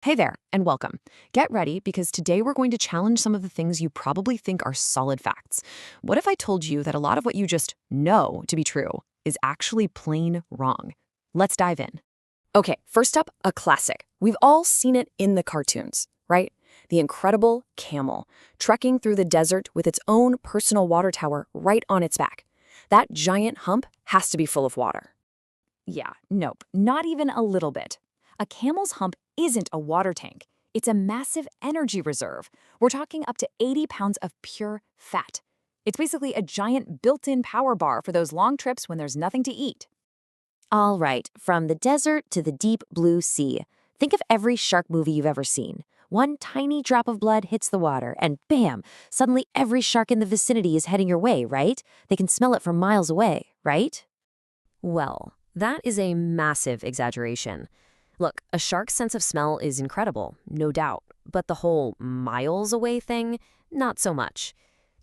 Hey there, and welcome. Get ready because today we're going to challenge some of the things you probably think are solid facts. What if I told you that a lot of what you just know to be true is actually plain wrong? Let's dive in. Okay, first up, a classic. We've all seen it in the cartoons, right? The incredible camel, trekking through the desert with its own personal water tower right on its back. That giant hump has to be full of water. Yeah, nope, not even a little bit. A camel's hump isn't a water tank. It's a massive energy reserve. We're talking up to 80 pounds of pure fat. It's basically a giant built-in power bar for those long trips when there's nothing to eat. All right, from the desert to the deep blue sea. Think of every shark movie you've ever seen. One tiny drop of blood hits the water, and bam, suddenly every shark in the vicinity is heading your way, right? They can smell it from miles away, right? Well, that is a massive exaggeration. Look, a shark's sense of smell is incredible, no doubt, but the whole miles away thing, not so much.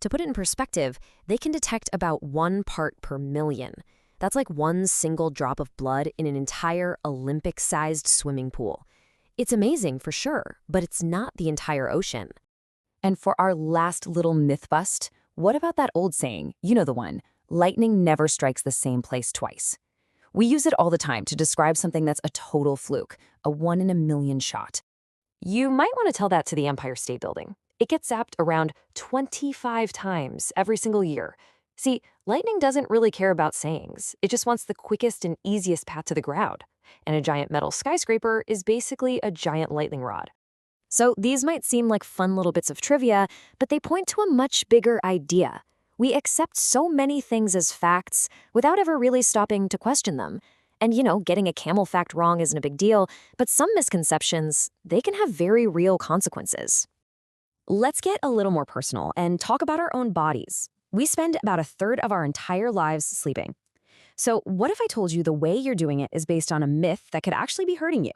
To put it in perspective, they can detect about 1 part per million. That's like one single drop of blood in an entire Olympic-sized swimming pool. It's amazing for sure, but it's not the entire ocean. And for our last little myth bust, what about that old saying, you know the one, lightning never strikes the same place twice? We use it all the time to describe something that's a total fluke, a one in a million shot. You might want to tell that to the Empire State Building. It gets zapped around 25 times every single year. See, lightning doesn't really care about sayings. It just wants the quickest and easiest path to the ground. And a giant metal skyscraper is basically a giant lightning rod. So these might seem like fun little bits of trivia, but they point to a much bigger idea. We accept so many things as facts without ever really stopping to question them. And getting a camel fact wrong isn't a big deal, but some misconceptions, they can have very real consequences. Let's get a little more personal and talk about our own bodies. We spend about a third of our entire lives sleeping. So what if I told you the way you're doing it is based on a myth that could actually be hurting you?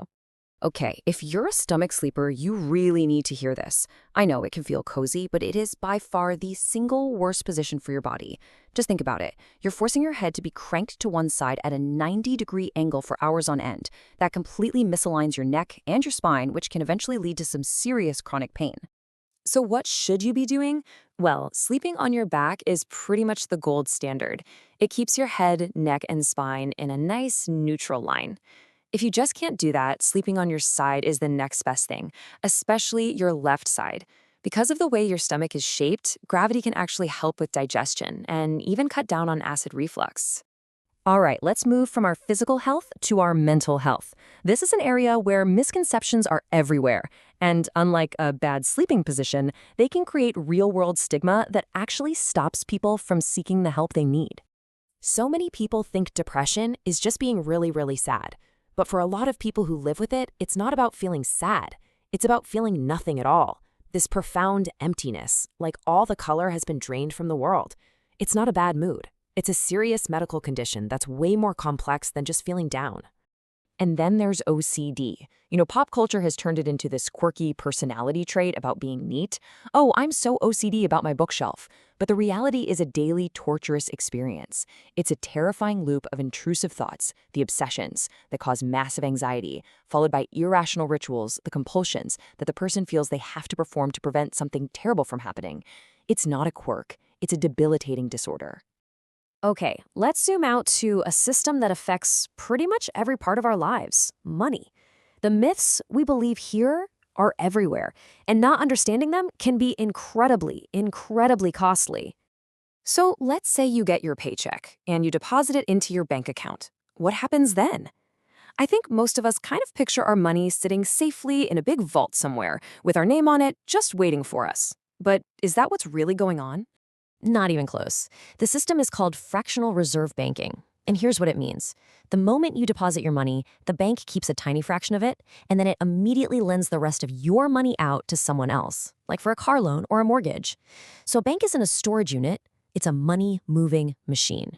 Okay, if you're a stomach sleeper, you really need to hear this. I know it can feel cozy, but it is by far the single worst position for your body. Just think about it. You're forcing your head to be cranked to one side at a 90-degree angle for hours on end. That completely misaligns your neck and your spine, which can eventually lead to some serious chronic pain. So what should you be doing? Well, sleeping on your back is pretty much the gold standard. It keeps your head, neck, and spine in a nice neutral line. If you just can't do that, sleeping on your side is the next best thing, especially your left side. Because of the way your stomach is shaped, gravity can actually help with digestion and even cut down on acid reflux. All right, let's move from our physical health to our mental health. This is an area where misconceptions are everywhere, and unlike a bad sleeping position, they can create real-world stigma that actually stops people from seeking the help they need. So many people think depression is just being really, really sad. But for a lot of people who live with it, it's not about feeling sad. It's about feeling nothing at all. This profound emptiness, like all the color has been drained from the world. It's not a bad mood. It's a serious medical condition that's way more complex than just feeling down. And then there's OCD. Pop culture has turned it into this quirky personality trait about being neat. Oh, I'm so OCD about my bookshelf. But the reality is a daily torturous experience. It's a terrifying loop of intrusive thoughts, the obsessions that cause massive anxiety, followed by irrational rituals, the compulsions that the person feels they have to perform to prevent something terrible from happening. It's not a quirk. It's a debilitating disorder. Okay, let's zoom out to a system that affects pretty much every part of our lives, money. The myths we believe here are everywhere, and not understanding them can be incredibly, incredibly costly. So let's say you get your paycheck and you deposit it into your bank account. What happens then? I think most of us kind of picture our money sitting safely in a big vault somewhere with our name on it, just waiting for us. But is that what's really going on? Not even close. The system is called fractional reserve banking. And here's what it means. The moment you deposit your money, the bank keeps a tiny fraction of it, and then it immediately lends the rest of your money out to someone else, like for a car loan or a mortgage. So a bank isn't a storage unit, it's a money-moving machine.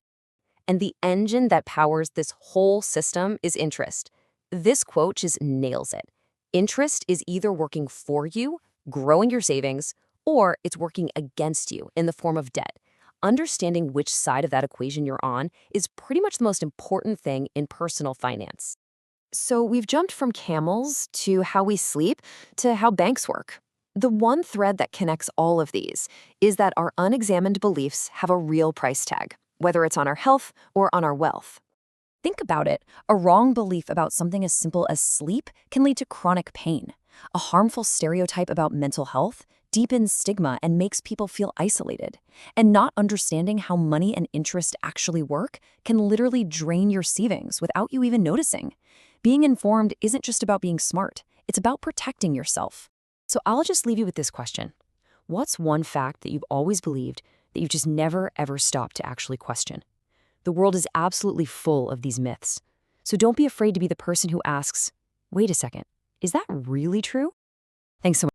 And the engine that powers this whole system is interest. This quote just nails it. Interest is either working for you, growing your savings, or it's working against you in the form of debt. Understanding which side of that equation you're on is pretty much the most important thing in personal finance. So we've jumped from camels to how we sleep to how banks work. The one thread that connects all of these is that our unexamined beliefs have a real price tag, whether it's on our health or on our wealth. Think about it. A wrong belief about something as simple as sleep can lead to chronic pain. A harmful stereotype about mental health deepens stigma and makes people feel isolated. And not understanding how money and interest actually work can literally drain your savings without you even noticing. Being informed isn't just about being smart, it's about protecting yourself. So I'll just leave you with this question. What's one fact that you've always believed that you've just never ever stopped to actually question? The world is absolutely full of these myths. So don't be afraid to be the person who asks, wait a second, is that really true? Thanks so much.